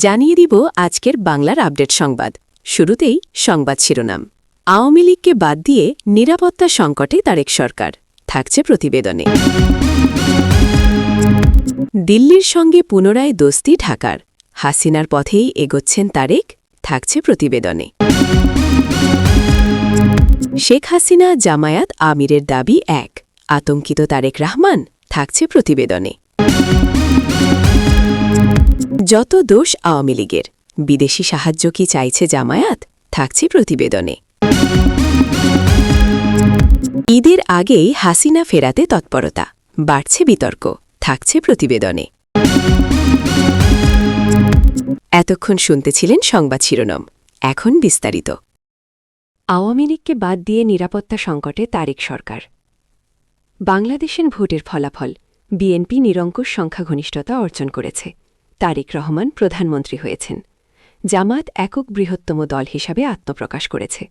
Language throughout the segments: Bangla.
জানিয়ে দিব আজকের বাংলার আপডেট সংবাদ। শুরুতেই সংবাদ শিরোনাম। আওয়ামী লীগকে বাদ দিয়ে নিরাপত্তা সংকটে তারেক সরকার, থাকছে প্রতিবেদনে। দিল্লির সঙ্গে পুনরায় দোস্তি ঢাকার, হাসিনার পথেই এগোচ্ছেন তারেক, থাকছে প্রতিবেদনে। শেখ হাসিনা জামায়াত আমিরের দাবি এক, আতঙ্কিত তারেক রহমান, থাকছে প্রতিবেদনে। যত দোষ আওয়ামী লীগের, বিদেশি সাহায্য কি চাইছে জামায়াত, থাকছে প্রতিবেদনে। ঈদের আগেই হাসিনা ফেরাতে তৎপরতা, বাড়ছে বিতর্ক, থাকছে প্রতিবেদনে। এতক্ষণ শুনতেছিলেন সংবাদ শিরোনাম, এখন বিস্তারিত। আওয়ামী লীগকে বাদ দিয়ে নিরাপত্তা সংকটে তারেক সরকার। বাংলাদেশের ভোটের ফলাফল, বিএনপি নিরঙ্কুশ সংখ্যাগরিষ্ঠতা অর্জন করেছে। তারেক রহমান প্রধানমন্ত্রী হয়েছেন। জামাত একক বৃহত্তম দল হিসাবে আত্মপ্রকাশ করেছে।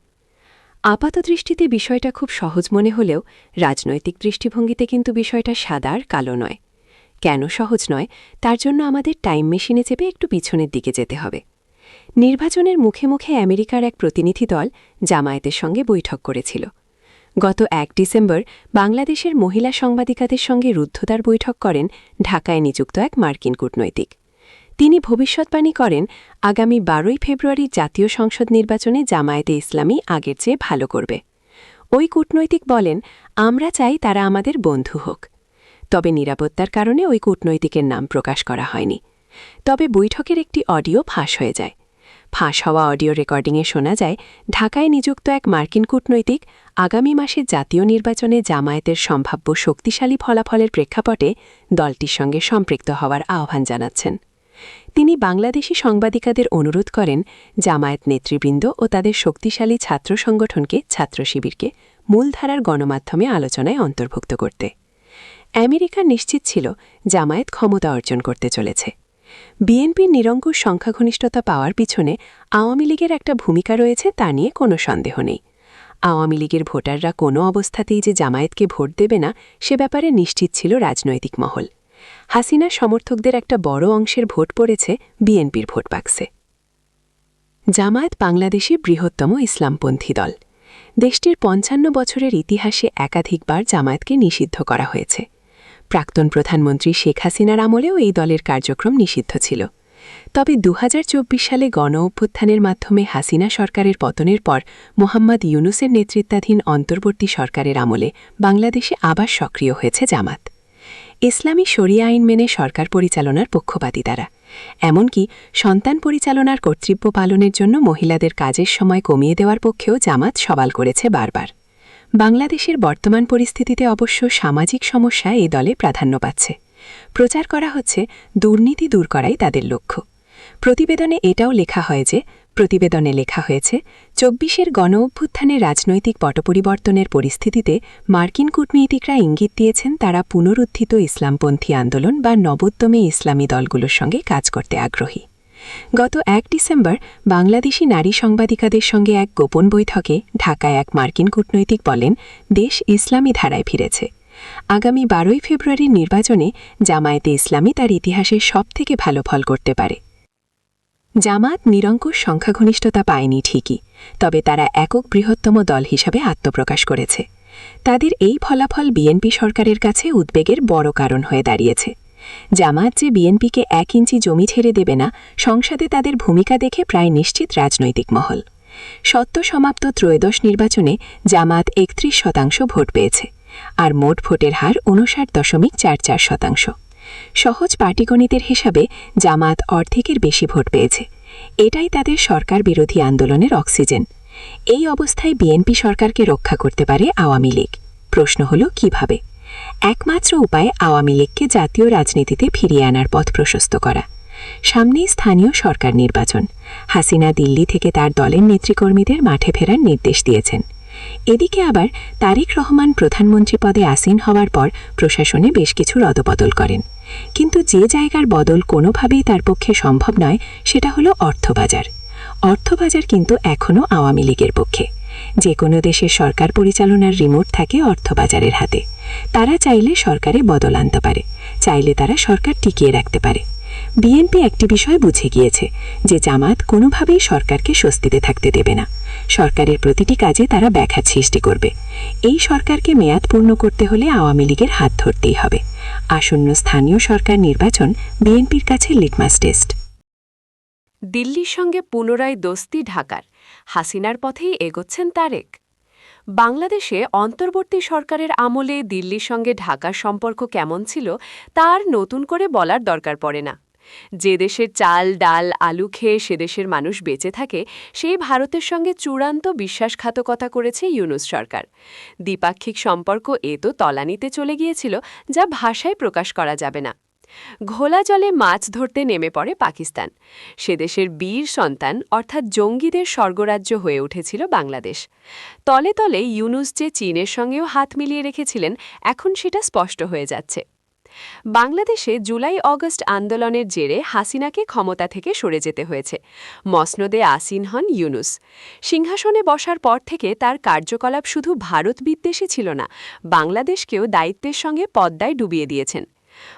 আপাতদৃষ্টিতে বিষয়টা খুব সহজ মনে হলেও রাজনৈতিক দৃষ্টিভঙ্গিতে কিন্তু বিষয়টা সাদা আর কালো নয়। কেন সহজ নয়, তার জন্য আমাদের টাইম মেশিনে চেপে একটু পিছনের দিকে যেতে হবে। নির্বাচনের মুখে মুখে আমেরিকার এক প্রতিনিধি দল জামায়াতের সঙ্গে বৈঠক করেছিল। গত ১ ডিসেম্বর বাংলাদেশের মহিলা সাংবাদিকাদের সঙ্গে রুদ্ধদ্বার বৈঠক করেন ঢাকায় নিযুক্ত এক মার্কিন কূটনৈতিক। তিনি ভবিষ্যৎবাণী করেন, আগামী ১২ই ফেব্রুয়ারি জাতীয় সংসদ নির্বাচনে জামায়াতে ইসলামী আগের চেয়ে ভালো করবে। ওই কূটনৈতিক বলেন, আমরা চাই তারা আমাদের বন্ধু হোক। তবে নিরাপত্তার কারণে ওই কূটনৈতিকের নাম প্রকাশ করা হয়নি। তবে বৈঠকের একটি অডিও ফাঁস হয়ে যায়। ফাঁস হওয়া অডিও রেকর্ডিংয়ে শোনা যায়, ঢাকায় নিযুক্ত এক মার্কিন কূটনৈতিক আগামী মাসে জাতীয় নির্বাচনে জামায়াতের সম্ভাব্য শক্তিশালী ফলাফলের প্রেক্ষাপটে দলটির সঙ্গে সম্পৃক্ত হওয়ার আহ্বান জানাচ্ছেন। তিনি বাংলাদেশি সাংবাদিকদের অনুরোধ করেন, জামায়াত নেতৃবৃন্দ ও তাদের শক্তিশালী ছাত্র সংগঠনকে, ছাত্র শিবিরকে মূলধারার গণমাধ্যমে আলোচনায় অন্তর্ভুক্ত করতে। আমেরিকা নিশ্চিত ছিল জামায়াত ক্ষমতা অর্জন করতে চলেছে। বিএনপির নিরঙ্কুশ সংখ্যাগরিষ্ঠতা পাওয়ার পিছনে আওয়ামী লীগের একটা ভূমিকা রয়েছে, তা নিয়ে কোনো সন্দেহ নেই। আওয়ামী লীগের ভোটাররা কোনো অবস্থাতেই যে জামায়াতকে ভোট দেবে না, সে ব্যাপারে নিশ্চিত ছিল রাজনৈতিক মহল। হাসিনা সমর্থকদের একটা বড় অংশের ভোট পড়েছে বিএনপির ভোট বাক্সে। জামায়াত বাংলাদেশে বৃহত্তম ইসলামপন্থী দল। দেশটির ৫৫ বছরের ইতিহাসে একাধিকবার জামায়াতকে নিষিদ্ধ করা হয়েছে। প্রাক্তন প্রধানমন্ত্রী শেখ হাসিনার আমলেও এই দলের কার্যক্রম নিষিদ্ধ ছিল। তবে ২০২৪ সালে গণ অভ্যুত্থানের মাধ্যমে হাসিনা সরকারের পতনের পর মোহাম্মদ ইউনূসের নেতৃত্বাধীন অন্তর্বর্তী সরকারের আমলে বাংলাদেশে আবার সক্রিয় হয়েছে জামাত। ইসলামী শরিয়া আইন মেনে সরকার পরিচালনার পক্ষপাতী তারা। এমনকি সন্তান পরিচালনার কর্তৃত্ব পালনের জন্য মহিলাদের কাজের সময় কমিয়ে দেওয়ার পক্ষেও জামাত সওয়াল করেছে বারবার। বাংলাদেশের বর্তমান পরিস্থিতিতে অবশ্য সামাজিক সমস্যা এই দলে প্রাধান্য পাচ্ছে। প্রচার করা হচ্ছে দুর্নীতি দূর করাই তাদের লক্ষ্য। প্রতিবেদনে লেখা হয়েছে ২৪-এর গণ অভ্যুত্থানের রাজনৈতিক পটপরিবর্তনের পরিস্থিতিতে মার্কিন কূটনীতিকরা ইঙ্গিত দিয়েছেন তারা পুনরুত্থিত ইসলামপন্থী আন্দোলন বা নবোদ্যমে ইসলামী দলগুলোর সঙ্গে কাজ করতে আগ্রহী। গত ১ ডিসেম্বর বাংলাদেশি নারী সাংবাদিকাদের সঙ্গে এক গোপন বৈঠকে ঢাকায় এক মার্কিন কূটনৈতিক বলেন, দেশ ইসলামী ধারায় ফিরেছে। আগামী ১২ই ফেব্রুয়ারির নির্বাচনে জামায়াতে ইসলামী তার ইতিহাসের সবথেকে ভালো ফল করতে পারে। জামাত নিরঙ্কুশ সংখ্যাগরিষ্ঠতা পায়নি ঠিকই, তবে তারা একক বৃহত্তম দল হিসাবে আত্মপ্রকাশ করেছে। তাদের এই ফলাফল বিএনপি সরকারের কাছে উদ্বেগের বড় কারণ হয়ে দাঁড়িয়েছে। জামাত যে বিএনপিকে ১ ইঞ্চি জমি ছেড়ে দেবে না, সংসদে তাদের ভূমিকা দেখে প্রায় নিশ্চিত রাজনৈতিক মহল। সদ্য সমাপ্ত ত্রয়োদশ নির্বাচনে জামাত ৩১% ভোট পেয়েছে, আর মোট ভোটের হার ৫৯.৪৪%। সহজ পাটিগণিতের হিসাবে জামাত অর্ধেকের বেশি ভোট পেয়েছে। এটাই তাদের সরকার বিরোধী আন্দোলনের অক্সিজেন। এই অবস্থায় বিএনপি সরকারকে রক্ষা করতে পারে আওয়ামী লীগ। প্রশ্ন হল কিভাবে? একমাত্র উপায় আওয়ামী লীগকে জাতীয় রাজনীতিতে ফিরিয়ে আনার পথ প্রশস্ত করা। সামনেই স্থানীয় সরকার নির্বাচন। হাসিনা দিল্লি থেকে তার দলের নেতৃকর্মীদের মাঠে ফেরার নির্দেশ দিয়েছেন। এদিকে আবার তারেক রহমান প্রধানমন্ত্রী পদে আসীন হওয়ার পর প্রশাসনে বেশ কিছু রদবদল করেন। কিন্তু যে জায়গার বদল কোনোভাবেই তার পক্ষে সম্ভব নয়, সেটা হলো অর্থবাজার। অর্থবাজার কিন্তু এখনও আওয়ামী লীগের পক্ষে। যে কোনো দেশের সরকার পরিচালনার রিমোট থাকে অর্থবাজারের হাতে। তারা চাইলে সরকারে বদল আনতে পারে, চাইলে তারা সরকার টিকিয়ে রাখতে পারে। বিএনপি একটি বিষয় বুঝে গিয়েছে যে জামায়াত কোনোভাবেই সরকারকে স্বস্তিতে থাকতে দেবে না। সরকারের প্রতিটি কাজে তারা ব্যাঘাত সৃষ্টি করবে। এই সরকারকে মেয়াদ পূর্ণ করতে হলে আওয়ামী লীগের হাত ধরতেই হবে। আসন্ন স্থানীয় সরকার নির্বাচন বিএনপির কাছে লিটমাস টেস্ট। দিল্লির সঙ্গে পুনরায় দোস্তি ঢাকার, হাসিনার পথেই এগোচ্ছেন তারেক। বাংলাদেশে অন্তর্বর্তী সরকারের আমলে দিল্লির সঙ্গে ঢাকার সম্পর্ক কেমন ছিল তার নতুন করে বলার দরকার পড়ে না। যে দেশের চাল ডাল আলু খেয়ে সে দেশের মানুষ বেঁচে থাকে, সেই ভারতের সঙ্গে চূড়ান্ত বিশ্বাসঘাতকতা করেছে ইউনূস সরকার। দ্বিপাক্ষিক সম্পর্ক তো তলানিতে চলে গিয়েছিল, যা ভাষায় প্রকাশ করা যাবে না। ঘোলা জলে মাছ ধরতে নেমে পড়ে পাকিস্তান। সে দেশের বীর সন্তান অর্থাৎ জঙ্গিদের স্বর্গরাজ্য হয়ে উঠেছিল বাংলাদেশ। তলে তলে ইউনূস যে চীনের সঙ্গেও হাত মিলিয়ে রেখেছিলেন, এখন সেটা স্পষ্ট হয়ে যাচ্ছে। বাংলাদেশে জুলাই অগস্ট আন্দোলনের জেরে হাসিনাকে ক্ষমতা থেকে সরে যেতে হয়েছে। মসনদে আসীন হন ইউনূস। সিংহাসনে বসার পর থেকে তার কার্যকলাপ শুধু ভারত বিদ্বেষী ছিল না, বাংলাদেশকেও দায়িত্বের সঙ্গে পদ্মায় ডুবিয়ে দিয়েছেন।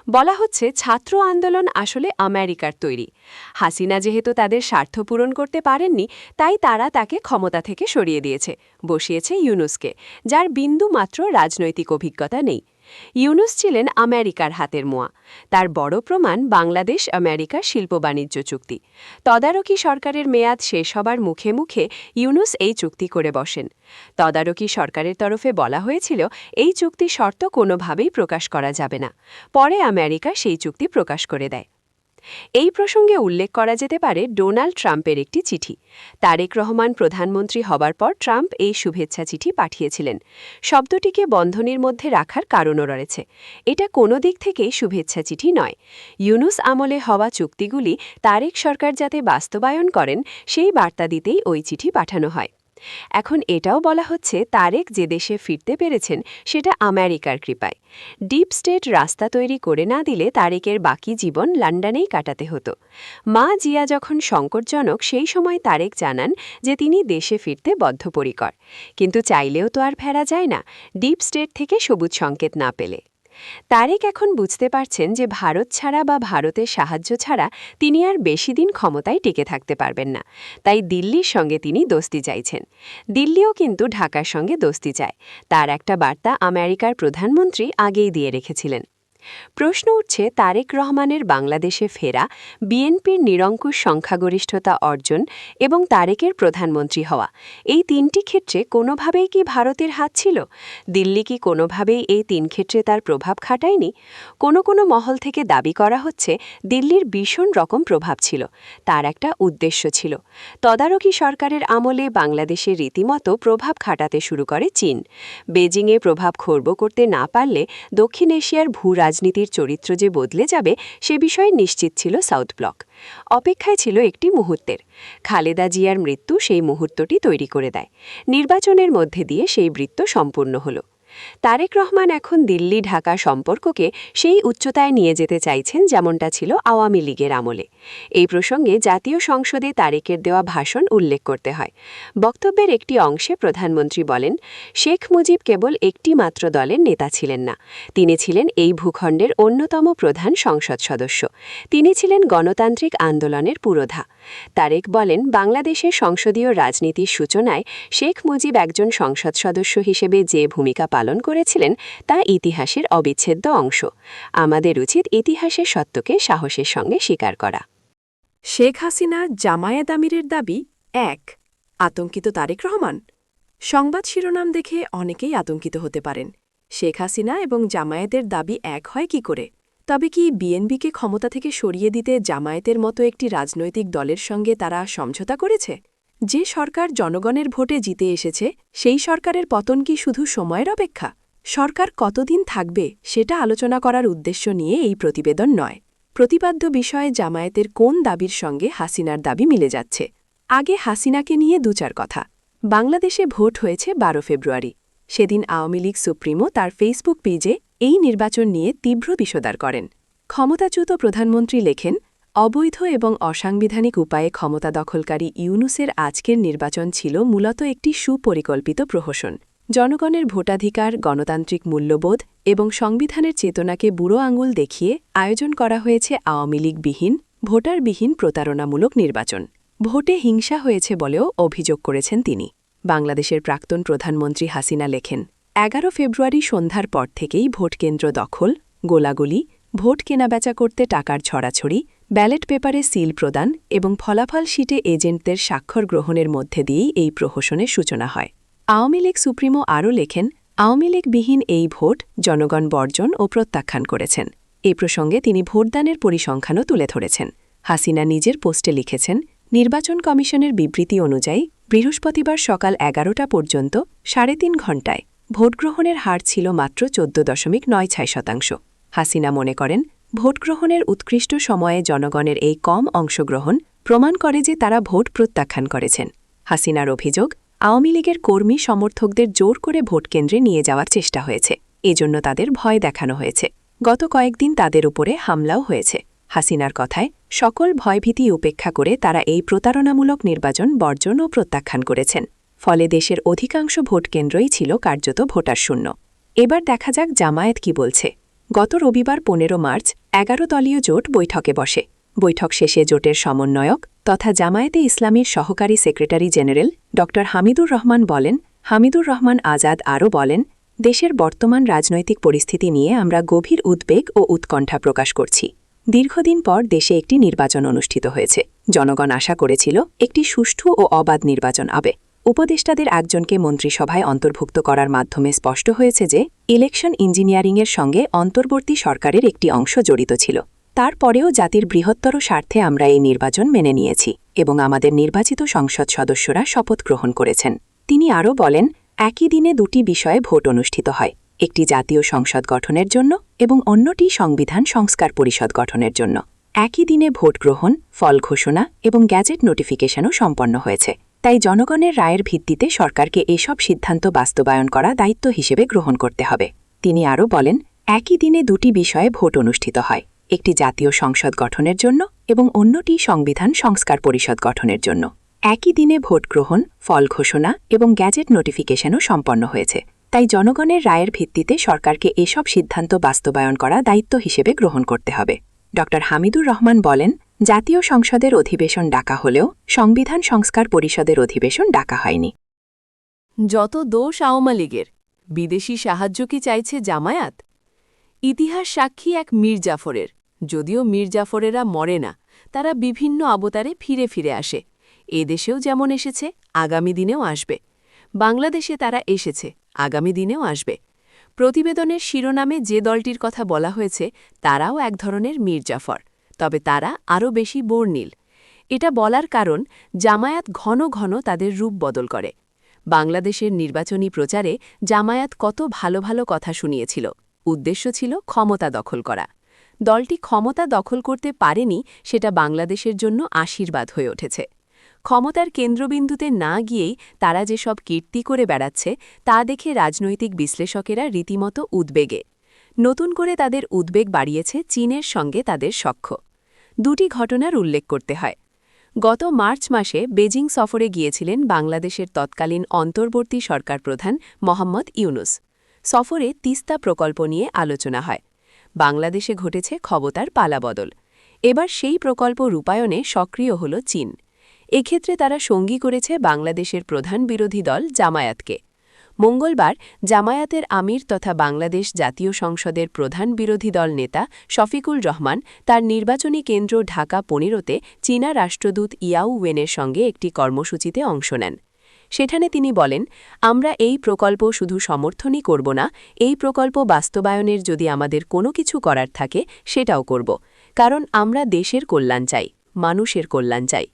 বলা হচ্ছে ছাত্র আন্দোলন আসলে আমেরিকার তৈরি। হাসিনা যেহেতু তাদের স্বার্থ পূরণ করতে পারেননি, তাই তারা তাকে ক্ষমতা থেকে সরিয়ে দিয়েছে, বসিয়েছে ইউনূসকে, যার বিন্দু মাত্র রাজনৈতিক অভিজ্ঞতা নেই। ইউনূস ছিলেন আমেরিকার হাতের মোয়া। তার বড় প্রমাণ বাংলাদেশ আমেরিকা শিল্প বাণিজ্য চুক্তি। তদারকি সরকারের মেয়াদ শেষ হবার মুখে মুখে ইউনূস এই চুক্তি করে বসেন। তদারকি সরকারের তরফে বলা হয়েছিল এই চুক্তি শর্ত কোনোভাবেই প্রকাশ করা যাবে না। পরে আমেরিকা সেই চুক্তি প্রকাশ করে দেয়। এই প্রসঙ্গে উল্লেখ করা যেতে পারে ডোনাল্ড ট্রাম্পের একটি চিঠি। তারেক রহমান প্রধানমন্ত্রী হবার পর ট্রাম্প এই শুভেচ্ছা চিঠি পাঠিয়েছিলেন। শব্দটিকে বন্ধনীর মধ্যে রাখার কারণও রয়েছে। এটা কোনো দিক থেকেই শুভেচ্ছা চিঠি নয়। ইউনূস আমলে হওয়া চুক্তিগুলি তারেক সরকার যাতে বাস্তবায়ন করেন, সেই বার্তা দিতেই ওই চিঠি পাঠানো হয়। এখন এটাও বলা হচ্ছে তারেক যে দেশে ফিরতে পেরেছেন সেটা আমেরিকার কৃপায়। ডিপ স্টেট রাস্তা তৈরি করে না দিলে তারেকের বাকি জীবন লন্ডনেই কাটাতে হতো। মা জিয়া যখন সংকটজনক, সেই সময় তারেক জানান যে তিনি দেশে ফিরতে বদ্ধপরিকর। কিন্তু চাইলেও তো আর ফেরা যায় না, ডিপ স্টেট থেকে সবুজ সংকেত না পেলে। তারেক এখন বুঝতে পারছেন যে ভারত ছাড়া বা ভারতের সাহায্য ছাড়া তিনি আর বেশি দিন ক্ষমতায় টিকে থাকতে পারবেন না। তাই দিল্লির সঙ্গে তিনি দোস্তি চাইছেন। দিল্লিও কিন্তু ঢাকার সঙ্গে দোস্তি চায়। তার একটা বার্তা আমেরিকার প্রধানমন্ত্রী আগেই দিয়ে রেখেছিলেন। প্রশ্ন উঠছে তারেক রহমানের বাংলাদেশে ফেরা, বিএনপির নিরঙ্কুশ সংখ্যাগরিষ্ঠতা অর্জন এবং তারেকের প্রধানমন্ত্রী হওয়া, এই তিনটি ক্ষেত্রে কোনোভাবেই কি ভারতের হাত ছিল? দিল্লি কি কোনোভাবেই এই তিন ক্ষেত্রে তার প্রভাব খাটায়নি? কোনো মহল থেকে দাবি করা হচ্ছে দিল্লির ভীষণ রকম প্রভাব ছিল। তার একটা উদ্দেশ্য ছিল। তদারকি সরকারের আমলে বাংলাদেশের রীতিমতো প্রভাব খাটাতে শুরু করে চীন। বেজিংয়ে প্রভাব খর্ব করতে না পারলে দক্ষিণ এশিয়ার রাজনীতির চরিত্র যে বদলে যাবে, সে বিষয়ে নিশ্চিত ছিল সাউথ ব্লক। অপেক্ষায় ছিল একটি মুহূর্তের। খালেদা জিয়ার মৃত্যু সেই মুহূর্তটি তৈরি করে দেয়। নির্বাচনের মধ্যে দিয়ে সেই বৃত্ত সম্পূর্ণ হল। তারেক রহমান এখন দিল্লি ঢাকা সম্পর্ককে সেই উচ্চতায় নিয়ে যেতে চাইছেন যেমনটা ছিল আওয়ামী লীগের আমলে। এই প্রসঙ্গে জাতীয় সংসদে তারেকের দেওয়া ভাষণ উল্লেখ করতে হয়। বক্তব্যের একটি অংশে প্রধানমন্ত্রী বলেন, শেখ মুজিব কেবল একটি মাত্র দলের নেতা ছিলেন না, তিনি ছিলেন এই ভূখণ্ডের অন্যতম প্রধান সংসদ সদস্য। তিনি ছিলেন গণতান্ত্রিক আন্দোলনের পুরোধা। তারেক বলেন, বাংলাদেশের সংসদীয় রাজনীতির সূচনায় শেখ মুজিব একজন সংসদ সদস্য হিসেবে যে ভূমিকা পালন করেছিলেন তা ইতিহাসের অবিচ্ছেদ্য অংশ। আমাদের উচিত ইতিহাসের সত্যকে সাহসের সঙ্গে স্বীকার করা। শেখ হাসিনা জামায়াত আমিরের দাবি ১। আতঙ্কিত তারেক রহমান। সংবাদ শিরোনাম দেখে অনেকেই আতঙ্কিত হতে পারেন। শেখ হাসিনা এবং জামায়াতের দাবি এক হয় কি করে? তবে কি বিএনপিকে ক্ষমতা থেকে সরিয়ে দিতে জামায়াতের মতো একটি রাজনৈতিক দলের সঙ্গে তারা সমঝোতা করেছে? যে সরকার জনগণের ভোটে জিতে এসেছে, সেই সরকারের পতন কি শুধু সময়ের অপেক্ষা? সরকার কতদিন থাকবে সেটা আলোচনা করার উদ্দেশ্য নিয়ে এই প্রতিবেদন নয়। প্রতিপাদ্য বিষয়ে জামায়াতের কোন দাবির সঙ্গে হাসিনার দাবি মিলে যাচ্ছে? আগে হাসিনাকে নিয়ে দু-চার কথা। বাংলাদেশে ভোট হয়েছে ১২ ফেব্রুয়ারি। সেদিন আওয়ামী লীগ সুপ্রিমো তার ফেসবুক পেজে এই নির্বাচন নিয়ে তীব্র বিষোদ্গার করেন। ক্ষমতাচ্যুত প্রধানমন্ত্রী লেখেন, অবৈধ এবং অসাংবিধানিক উপায়ে ক্ষমতা দখলকারী ইউনূসের আজকের নির্বাচন ছিল মূলত একটি সুপরিকল্পিত প্রহসন। জনগণের ভোটাধিকার, গণতান্ত্রিক মূল্যবোধ এবং সংবিধানের চেতনাকে বুড়ো আঙুল দেখিয়ে আয়োজন করা হয়েছে আওয়ামী লীগবিহীন, ভোটারবিহীন প্রতারণামূলক নির্বাচন। ভোটে হিংসা হয়েছে বলেও অভিযোগ করেছেন তিনি। বাংলাদেশের প্রাক্তন প্রধানমন্ত্রী হাসিনা লেখেন, ১১ ফেব্রুয়ারি সন্ধ্যার পর থেকেই ভোটকেন্দ্র দখল, গোলাগুলি, ভোট কেনাবেচা করতে টাকার ছড়াছড়ি, ব্যালট পেপারে সিল প্রদান এবং ফলাফল শিটে এজেন্টদের স্বাক্ষর গ্রহণের মধ্যে দিয়েই এই প্রহসনের সূচনা হয়। আওয়ামী লীগ সুপ্রিমো আরও লেখেন, আওয়ামী লীগবিহীন এই ভোট জনগণ বর্জন ও প্রত্যাখ্যান করেছেন। এ প্রসঙ্গে তিনি ভোটদানের পরিসংখ্যানও তুলে ধরেছেন। হাসিনা নিজের পোস্টে লিখেছেন, নির্বাচন কমিশনের বিবৃতি অনুযায়ী বৃহস্পতিবার সকাল ১১টা পর্যন্ত ৩.৫ ঘণ্টায় ভোটগ্রহণের হার ছিল মাত্র ১৪.৯৬%। হাসিনা মনে করেন, ভোটগ্রহণের উৎকৃষ্ট সময়ে জনগণের এই কম অংশগ্রহণ প্রমাণ করে যে তারা ভোট প্রত্যাখ্যান করেছেন। হাসিনার অভিযোগ, আওয়ামী লীগের কর্মী সমর্থকদের জোর করে ভোটকেন্দ্রে নিয়ে যাওয়ার চেষ্টা হয়েছে, এজন্য তাদের ভয় দেখানো হয়েছে। গত কয়েকদিন তাদের উপরে হামলাও হয়েছে। হাসিনার কথায়, সকল ভয়ভীতি উপেক্ষা করে তারা এই প্রতারণামূলক নির্বাচন বর্জন ও প্রত্যাখ্যান করেছেন। ফলে দেশের অধিকাংশ ভোটকেন্দ্রই ছিল কার্যত ভোটারশূন্য। এবার দেখা যাক জামায়াত কি বলছে। গত রবিবার ১৫ মার্চ ১১ দলীয় জোট বৈঠকে বসে। বৈঠক শেষে জোটের সমন্বয়ক তথা জামায়াতে ইসলামীর সহকারী সেক্রেটারি জেনারেল ড হামিদুর রহমান বলেন, হামিদুর রহমান আজাদ আরও বলেন, দেশের বর্তমান রাজনৈতিক পরিস্থিতি নিয়ে আমরা গভীর উদ্বেগ ও উৎকণ্ঠা প্রকাশ করছি। দীর্ঘদিন পর দেশে একটি নির্বাচন অনুষ্ঠিত হয়েছে। জনগণ আশা করেছিল একটি সুষ্ঠু ও অবাধ নির্বাচন হবে। উপদেষ্টাদের একজনকে মন্ত্রিসভায় অন্তর্ভুক্ত করার মাধ্যমে স্পষ্ট হয়েছে যে ইলেকশন ইঞ্জিনিয়ারিংয়ের সঙ্গে অন্তর্বর্তী সরকারের একটি অংশ জড়িত ছিল। তারপরেও জাতির বৃহত্তর স্বার্থে আমরা এই নির্বাচন মেনে নিয়েছি এবং আমাদের নির্বাচিত সংসদ সদস্যরা শপথ গ্রহণ করেছেন। তিনি আরও বলেন, একই দিনে দুটি বিষয়ে ভোট অনুষ্ঠিত হয়, একটি জাতীয় সংসদ গঠনের জন্য এবং অন্যটি সংবিধান সংস্কার পরিষদ গঠনের জন্য। একই দিনে ভোট গ্রহণ, ফল ঘোষণা এবং গ্যাজেট নোটিফিকেশনও সম্পন্ন হয়েছে। তাই জনগণের রায়ের ভিত্তিতে সরকারকে এসব সিদ্ধান্ত বাস্তবায়ন করা দায়িত্ব হিসেবে গ্রহণ করতে হবে। তিনি আরও বলেন, একই দিনে দুটি বিষয়ে ভোট অনুষ্ঠিত হয়, একটি জাতীয় সংসদ গঠনের জন্য এবং অন্যটি সংবিধান সংস্কার পরিষদ গঠনের জন্য। একই দিনে ভোট গ্রহণ, ফল ঘোষণা এবং গ্যাজেট নোটিফিকেশনও সম্পন্ন হয়েছে। তাই জনগণের রায়ের ভিত্তিতে সরকারকে এসব সিদ্ধান্ত বাস্তবায়ন করা দায়িত্ব হিসেবে গ্রহণ করতে হবে। ড হামিদুর রহমান বলেন, জাতীয় সংসদের অধিবেশন ডাকা হলেও সংবিধান সংস্কার পরিষদের অধিবেশন ডাকা হয়নি। যত দোষ আওয়ামী লীগের, বিদেশি সাহায্য কি চাইছে জামায়াত? ইতিহাস সাক্ষী এক মীর জাফরের। যদিও মীর জাফরেরা মরে না, তারা বিভিন্ন অবতারে ফিরে ফিরে আসে। এদেশেও যেমন এসেছে, আগামী দিনেও আসবে। বাংলাদেশে তারা এসেছে, আগামী দিনেও আসবে। প্রতিবেদনের শিরোনামে যে দলটির কথা বলা হয়েছে তারাও এক ধরনের মীর জাফর, তবে তারা আরও বেশি বর্ণিল। এটা বলার কারণ, জামায়াত ঘন ঘন তাদের রূপ বদল করে। বাংলাদেশের নির্বাচনী প্রচারে জামায়াত কত ভালো ভালো কথা শুনিয়েছিল। উদ্দেশ্য ছিল ক্ষমতা দখল করা। দলটি ক্ষমতা দখল করতে পারেনি, সেটা বাংলাদেশের জন্য আশীর্বাদ হয়ে উঠেছে। ক্ষমতার কেন্দ্রবিন্দুতে না গিয়েই তারা যেসব কীর্তি করে বেড়াচ্ছে তা দেখে রাজনৈতিক বিশ্লেষকেরা রীতিমতো উদ্বেগে। নতুন করে তাদের উদ্বেগ বাড়িয়েছে চীনের সঙ্গে তাদের সখ্য। দুটি ঘটনার উল্লেখ করতে হয়। গত মার্চ মাসে বেজিং সফরে গিয়েছিলেন বাংলাদেশের তৎকালীন অন্তর্বর্তী সরকার প্রধান মোহাম্মদ ইউনুস। সফরে তিস্তা প্রকল্প নিয়ে আলোচনা হয়। বাংলাদেশে ঘটেছে ক্ষমতার পালাবদল। এবার সেই প্রকল্প রূপায়ণে সক্রিয় হল চীন। এক্ষেত্রে তারা সঙ্গী করেছে বাংলাদেশের প্রধান বিরোধী দল জামায়াতকে। মঙ্গলবার জামায়াতের আমির তথা বাংলাদেশ জাতীয় সংসদের প্রধান বিরোধী দল নেতা শফিকুল রহমান তার নির্বাচনী কেন্দ্র ঢাকা ১৫তে চীনা রাষ্ট্রদূত ইয়াও ওয়েনের সঙ্গে একটি কর্মসূচিতে অংশ নেন। সেখানে তিনি বলেন, আমরা এই প্রকল্প শুধু সমর্থনই করব না, এই প্রকল্প বাস্তবায়নের যদি আমাদের কোনো কিছু করার থাকে সেটাও করব, কারণ আমরা দেশের কল্যাণ চাই, মানুষের কল্যাণ চাই।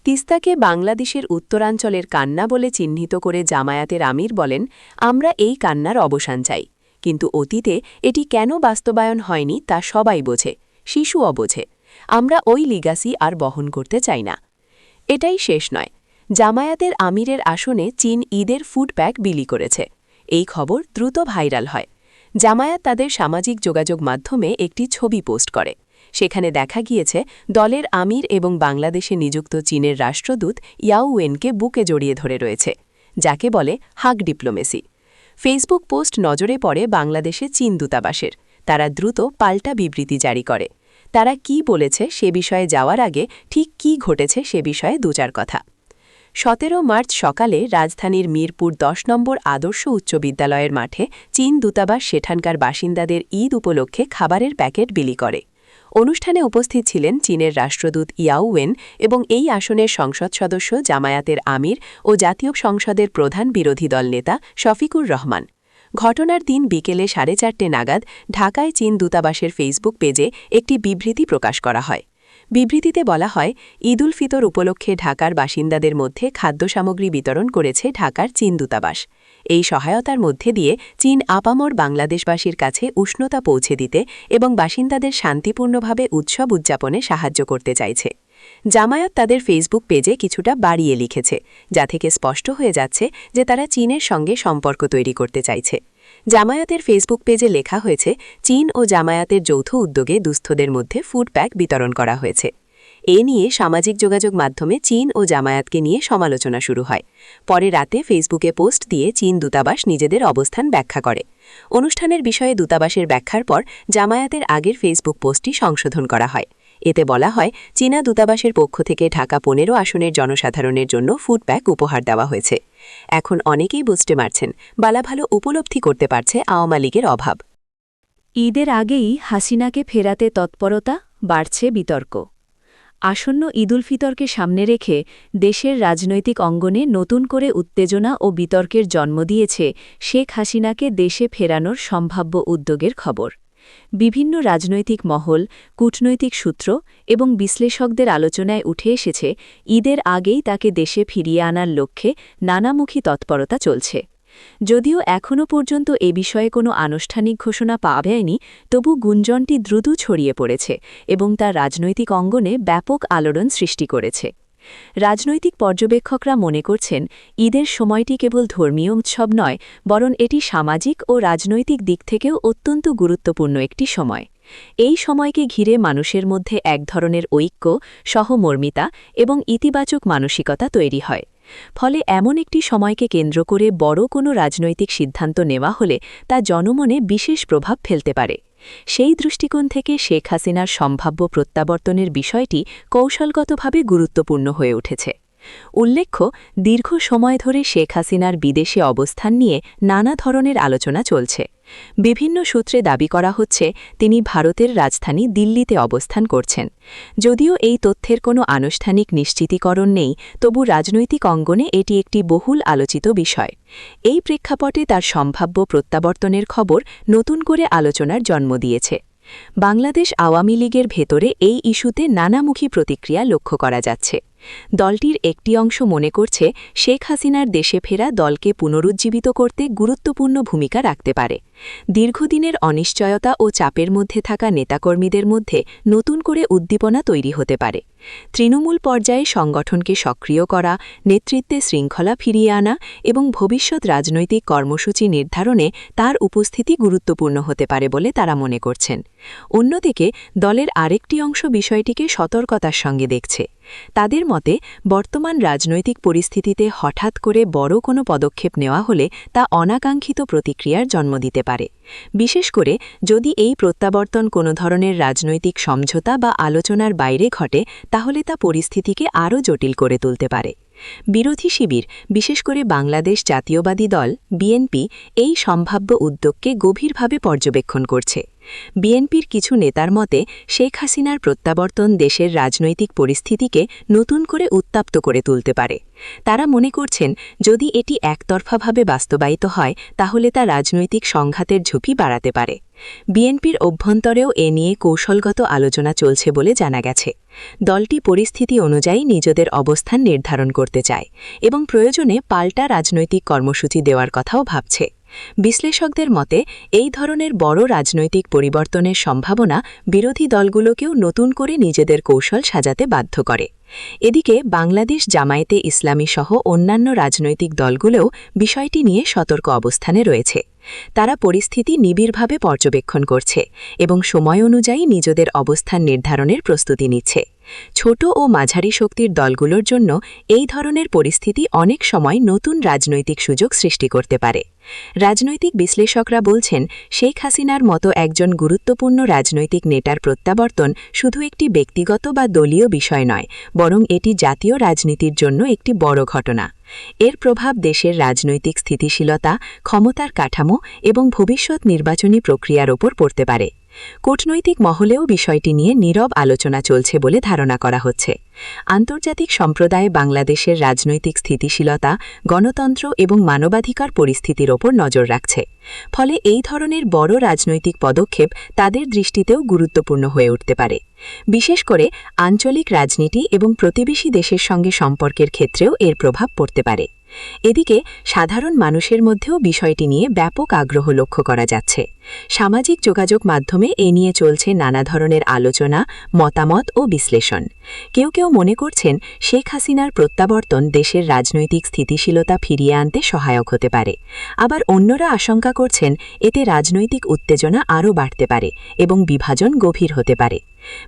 তিস্তাকে বাংলাদেশের উত্তরাঞ্চলের কান্না বলে চিহ্নিত করে জামায়াতের আমির বলেন, আমরা এই কান্নার অবসান চাই, কিন্তু অতীতে এটি কেন বাস্তবায়ন হয়নি তা সবাই বোঝে, শিশুও বোঝে। আমরা ওই লিগাসি আর বহন করতে চাই না। এটাই শেষ নয়, জামায়াতের আমিরের আসনে চীন ঈদের ফুড প্যাক বিলি করেছে। এই খবর দ্রুত ভাইরাল হয়। জামায়াত তাদের সামাজিক যোগাযোগ মাধ্যমে একটি ছবি পোস্ট করে। সেখানে দেখা গিয়েছে দলের আমির এবং বাংলাদেশে নিযুক্ত চীনের রাষ্ট্রদূত ইয়াও ওয়েনকে বুকে জড়িয়ে ধরে রয়েছে, যাকে বলে হাগ ডিপ্লোমেসি। ফেসবুক পোস্ট নজরে পড়ে বাংলাদেশে চীন দূতাবাসের। তারা দ্রুত পাল্টা বিবৃতি জারি করে। তারা কি বলেছে সে বিষয়ে যাওয়ার আগে ঠিক কি ঘটেছে সে বিষয়ে দুচার কথা। 17 মার্চ সকালে রাজধানীর মিরপুর 10 নম্বর আদর্শ উচ্চ বিদ্যালয়ের মাঠে চীন দূতাবাস সেখানকার বাসিন্দাদের ঈদ উপলক্ষে খাবারের প্যাকেট বিলি করে। অনুষ্ঠানে উপস্থিত ছিলেন চীনের রাষ্ট্রদূত ইয়াও ওয়েন এবং এই আসনের সংসদ সদস্য জামায়াতের আমির ও জাতীয় সংসদের প্রধান বিরোধী দল নেতা শফিকুর রহমান। ঘটনার দিন বিকেলে 4:30 নাগাদ ঢাকায় চীন দূতাবাসের ফেসবুক পেজে একটি বিবৃতি প্রকাশ করা হয়। বিবৃতিতে বলা হয়, ঈদ উল ফিতর উপলক্ষে ঢাকার বাসিন্দাদের মধ্যে খাদ্য সামগ্রী বিতরণ করেছে ঢাকার চীন দূতাবাস। এই সহায়তার মধ্যে দিয়ে চীন আপামর বাংলাদেশবাসীর কাছে উষ্ণতা পৌঁছে দিতে এবং বাসিন্দাদের শান্তিপূর্ণভাবে উৎসব উদযাপনে সাহায্য করতে চাইছে। জামায়াত তাদের ফেসবুক পেজে কিছুটা বাড়িয়ে লিখেছে, যা থেকে স্পষ্ট হয়ে যাচ্ছে যে তারা চীনের সঙ্গে সম্পর্ক তৈরি করতে চাইছে। জামায়াতের ফেসবুক পেজে লেখা হয়েছে, চীন ও জামায়াতের যৌথ উদ্যোগে দুস্থদের মধ্যে ফুড প্যাক বিতরণ করা হয়েছে। এ নিয়ে সামাজিক যোগাযোগ মাধ্যমে চীন ও জামায়াতকে নিয়ে সমালোচনা শুরু হয়। পরে রাতে ফেসবুকে পোস্ট দিয়ে চীন দূতাবাস নিজেদের অবস্থান ব্যাখ্যা করে। অনুষ্ঠানের বিষয়ে দূতাবাসের ব্যাখ্যার পর জামায়াতের আগের ফেসবুক পোস্টটি সংশোধন করা হয়। এতে বলা হয়, চীনা দূতাবাসের পক্ষ থেকে ঢাকা 15 আসনের জনসাধারণের জন্য ফুড প্যাক উপহার দেওয়া হয়েছে। এখন অনেকেই বুঝতে পারছেন, ভালো উপলব্ধি করতে পারছে আওয়ামী লীগের অভাব। ঈদের আগেই হাসিনাকে ফেরাতে তৎপরতা, বাড়ছে বিতর্ক। আসন্ন ঈদ উল ফিতরকে সামনে রেখে দেশের রাজনৈতিক অঙ্গনে নতুন করে উত্তেজনা ও বিতর্কের জন্ম দিয়েছে শেখ হাসিনাকে দেশে ফেরানোর সম্ভাব্য উদ্যোগের খবর। বিভিন্ন রাজনৈতিক মহল, কূটনৈতিক সূত্র এবং বিশ্লেষকদের আলোচনায় উঠে এসেছে, ঈদের আগেই তাকে দেশে ফিরিয়ে আনার লক্ষ্যে নানামুখী তৎপরতা চলছে। যদিও এখনও পর্যন্ত এ বিষয়ে কোনো আনুষ্ঠানিক ঘোষণা পাওয়া যায়নি, তবু গুঞ্জনটি দ্রুত ছড়িয়ে পড়েছে এবং তা রাজনৈতিক অঙ্গনে ব্যাপক আলোড়ন সৃষ্টি করেছে। রাজনৈতিক পর্যবেক্ষকরা মনে করছেন, ঈদের সময়টি কেবল ধর্মীয় উৎসব নয়, বরং এটি সামাজিক ও রাজনৈতিক দিক থেকেও অত্যন্ত গুরুত্বপূর্ণ একটি সময়। এই সময়কে ঘিরে মানুষের মধ্যে এক ধরনের ঐক্য, সহমর্মিতা এবং ইতিবাচক মানসিকতা তৈরি হয়। ফলে এমন একটি সময়কে কেন্দ্র করে বড় কোনো রাজনৈতিক সিদ্ধান্ত নেওয়া হলে তা জনমনে বিশেষ প্রভাব ফেলতে পারে। সেই দৃষ্টিকোণ থেকে শেখ হাসিনার সম্ভাব্য প্রত্যাবর্তনের বিষয়টি কৌশলগতভাবে গুরুত্বপূর্ণ হয়ে উঠেছে। উল্লেখ্য, দীর্ঘ সময় ধরে শেখ হাসিনার বিদেশে অবস্থান নিয়ে নানা ধরনের আলোচনা চলছে। বিভিন্ন সূত্রে দাবি করা হচ্ছে, তিনি ভারতের রাজধানী দিল্লিতে অবস্থান করছেন। যদিও এই তথ্যের কোনো আনুষ্ঠানিক নিশ্চিতীকরণ নেই, তবু রাজনৈতিক অঙ্গনে এটি একটি বহুল আলোচিত বিষয়। এই প্রেক্ষাপটে তার সম্ভাব্য প্রত্যাবর্তনের খবর নতুন করে আলোচনার জন্ম দিয়েছে। বাংলাদেশ আওয়ামী লীগের ভেতরে এই ইস্যুতে নানামুখী প্রতিক্রিয়া লক্ষ্য করা যাচ্ছে। দলটির একটি অংশ মনে করছে, শেখ হাসিনার দেশে ফেরা দলকে পুনরুজ্জীবিত করতে গুরুত্বপূর্ণ ভূমিকা রাখতে পারে। দীর্ঘদিনের অনিশ্চয়তা ও চাপের মধ্যে থাকা নেতাকর্মীদের মধ্যে নতুন করে উদ্দীপনা তৈরি হতে পারে। তৃণমূল পর্যায়ে সংগঠনকে সক্রিয় করা, নেতৃত্বে শৃঙ্খলা ফিরিয়ে আনা এবং ভবিষ্যৎ রাজনৈতিক কর্মসূচি নির্ধারণে তার উপস্থিতি গুরুত্বপূর্ণ হতে পারে বলে তারা মনে করছেন। অন্যদিকে দলের আরেকটি অংশ বিষয়টিকে সতর্কতার সঙ্গে দেখছে। তাদের মতে, বর্তমান রাজনৈতিক পরিস্থিতিতে হঠাৎ করে বড় কোনো পদক্ষেপ নেওয়া হলে তা অনাকাঙ্ক্ষিত প্রতিক্রিয়ার জন্ম দিতে পারে। বিশেষ করে যদি এই প্রত্যাবর্তন কোনো ধরনের রাজনৈতিক সমঝোতা বা আলোচনার বাইরে ঘটে, তাহলে তা পরিস্থিতিকে আরও জটিল করে তুলতে পারে। বিরোধী শিবির, বিশেষ করে বাংলাদেশ জাতীয়বাদী দল বিএনপি, এই সম্ভাব্য উদ্যোগকে গভীরভাবে পর্যবেক্ষণ করছে। বিএনপির কিছু নেতার মতে, শেখ হাসিনার প্রত্যাবর্তন দেশের রাজনৈতিক পরিস্থিতিকে নতুন করে উত্তাপ্ত করে তুলতে পারে। তারা মনে করছেন, যদি এটি একতরফাভাবে বাস্তবায়িত হয়, তাহলে তা রাজনৈতিক সংঘাতের ঝুঁকি বাড়াতে পারে। বিএনপির অভ্যন্তরেও এ নিয়ে কৌশলগত আলোচনা চলছে বলে জানা গেছে। দলটি পরিস্থিতি অনুযায়ী নিজেদের অবস্থান নির্ধারণ করতে চায় এবং প্রয়োজনে পাল্টা রাজনৈতিক কর্মসূচি দেওয়ার কথাও ভাবছে। বিশ্লেষকদের মতে, এই ধরনের বড় রাজনৈতিক পরিবর্তনের সম্ভাবনা বিরোধী দলগুলোকেও নতুন করে নিজেদের কৌশল সাজাতে বাধ্য করে। এদিকে বাংলাদেশ জামায়াতে ইসলামী সহ অন্যান্য রাজনৈতিক দলগুলোও বিষয়টি নিয়ে সতর্ক অবস্থানে রয়েছে। তারা পরিস্থিতি নিবিড়ভাবে পর্যবেক্ষণ করছে এবং সময় অনুযায়ী নিজেদের অবস্থান নির্ধারণের প্রস্তুতি নিচ্ছে। ছোট ও মাঝারি শক্তির দলগুলোর জন্য এই ধরনের পরিস্থিতি অনেক সময় নতুন রাজনৈতিক সুযোগ সৃষ্টি করতে পারে। রাজনৈতিক বিশ্লেষকরা বলছেন, শেখ হাসিনার মতো একজন গুরুত্বপূর্ণ রাজনৈতিক নেতার প্রত্যাবর্তন শুধু একটি ব্যক্তিগত বা দলীয় বিষয় নয়, বরং এটি জাতীয় রাজনীতির জন্য একটি বড় ঘটনা। এর প্রভাব দেশের রাজনৈতিক স্থিতিশীলতা, ক্ষমতার কাঠামো এবং ভবিষ্যৎ নির্বাচনী প্রক্রিয়ার ওপর পড়তে পারে। কূটনৈতিক মহলেও বিষয়টি নিয়ে নীরব আলোচনা চলছে বলে ধারণা করা হচ্ছে। আন্তর্জাতিক সম্প্রদায় বাংলাদেশের রাজনৈতিক স্থিতিশীলতা, গণতন্ত্র এবং মানবাধিকার পরিস্থিতির ওপর নজর রাখছে। ফলে এই ধরনের বড় রাজনৈতিক পদক্ষেপ তাদের দৃষ্টিতেও গুরুত্বপূর্ণ হয়ে উঠতে পারে। বিশেষ করে আঞ্চলিক রাজনীতি এবং প্রতিবেশী দেশের সঙ্গে সম্পর্কের ক্ষেত্রেও এর প্রভাব পড়তে পারে। এদিকে সাধারণ মানুষের মধ্যেও বিষয়টি নিয়ে ব্যাপক আগ্রহ লক্ষ্য করা যাচ্ছে। সামাজিক যোগাযোগ মাধ্যমে এ নিয়ে চলছে নানা ধরনের আলোচনা, মতামত ও বিশ্লেষণ। কেউ কেউ মনে করছেন, শেখ হাসিনার প্রত্যাবর্তন দেশের রাজনৈতিক স্থিতিশীলতা ফিরিয়ে আনতে সহায়ক হতে পারে। আবার অন্যরা আশঙ্কা করছেন, এতে রাজনৈতিক উত্তেজনা আরও বাড়তে পারে এবং বিভাজন গভীর হতে পারে।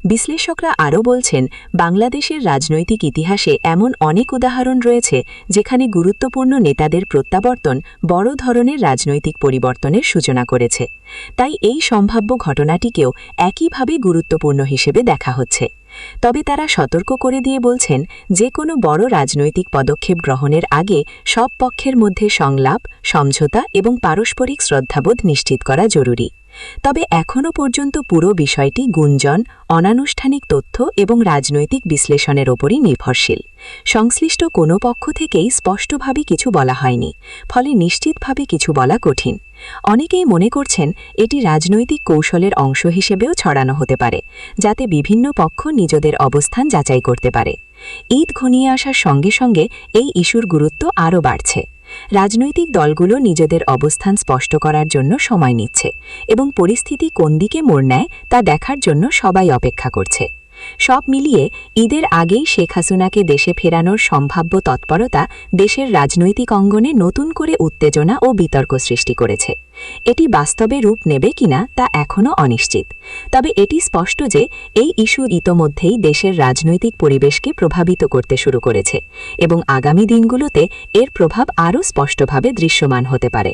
বিশ্লেষকরা আরও বলছেন, বাংলাদেশের রাজনৈতিক ইতিহাসে এমন অনেক উদাহরণ রয়েছে যেখানে গুরুত্বপূর্ণ নেতাদের প্রত্যাবর্তন বড় ধরনের রাজনৈতিক পরিবর্তনের সূচনা করেছে। তাই এই সম্ভাব্য ঘটনাটিকেও একইভাবে গুরুত্বপূর্ণ হিসেবে দেখা হচ্ছে। তবে তারা সতর্ক করে দিয়ে বলছেন, যে কোনো বড় রাজনৈতিক পদক্ষেপ গ্রহণের আগে সব পক্ষের মধ্যে সংলাপ, সমঝোতা এবং পারস্পরিক শ্রদ্ধাবোধ নিশ্চিত করা জরুরি। তবে এখনও পর্যন্ত পুরো বিষয়টি গুঞ্জন, অনানুষ্ঠানিক তথ্য এবং রাজনৈতিক বিশ্লেষণের ওপরই নির্ভরশীল। সংশ্লিষ্ট কোনো পক্ষ থেকেই স্পষ্টভাবে কিছু বলা হয়নি, ফলে নিশ্চিতভাবে কিছু বলা কঠিন। অনেকেই মনে করছেন, এটি রাজনৈতিক কৌশলের অংশ হিসেবেও ছড়ানো হতে পারে, যাতে বিভিন্ন পক্ষ নিজেদের অবস্থান যাচাই করতে পারে। ঈদ ঘনিয়ে আসার সঙ্গে সঙ্গে এই ইস্যুর গুরুত্ব আরও বাড়ছে। রাজনৈতিক দলগুলো নিজেদের অবস্থান স্পষ্ট করার জন্য সময় নিচ্ছে এবং পরিস্থিতি কোন দিকে মোড় নেয় তা দেখার জন্য সবাই অপেক্ষা করছে। সব মিলিয়ে ঈদের আগেই শেখ হাসিনাকে দেশে ফেরানোর সম্ভাব্য তৎপরতা দেশের রাজনৈতিক অঙ্গনে নতুন করে উত্তেজনা ও বিতর্ক সৃষ্টি করেছে। এটি বাস্তবে রূপ নেবে কিনা তা এখনও অনিশ্চিত। তবে এটি স্পষ্ট যে এই ইস্যু ইতোমধ্যেই দেশের রাজনৈতিক পরিবেশকে প্রভাবিত করতে শুরু করেছে এবং আগামী দিনগুলোতে এর প্রভাব আরও স্পষ্টভাবে দৃশ্যমান হতে পারে।